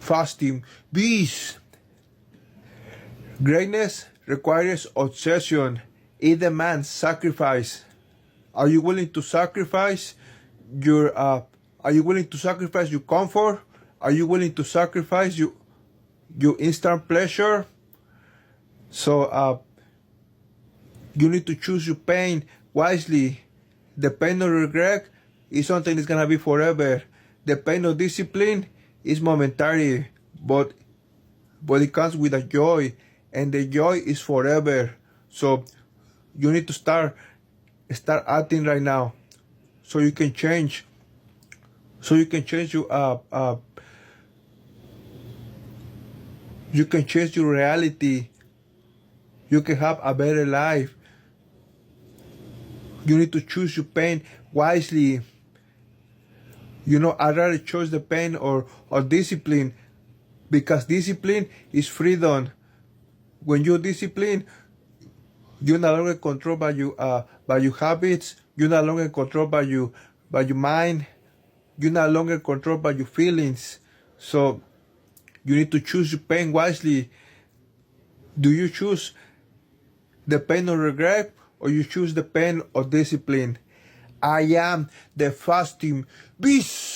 fasting beast. Greatness requires obsession. It demands sacrifice. Are you willing to sacrifice your are you willing to sacrifice your comfort? Are you willing to sacrifice your instant pleasure? So you need to choose your pain wisely. The pain of regret is something that's gonna be forever. The pain of discipline is momentary, but it comes with a joy, and the joy is forever. So you need to start acting right now, so you can change. So you can change your you can change your reality. You can have a better life. You need to choose your pain wisely. You know, I'd rather choose the pain or discipline, because discipline is freedom. When you're disciplined, you're no longer controlled by your habits. You're no longer controlled by your mind. You're no longer controlled by your feelings. So you need to choose your pain wisely. Do you choose the pain of regret, or you choose the pain of discipline? I am the fasting beast.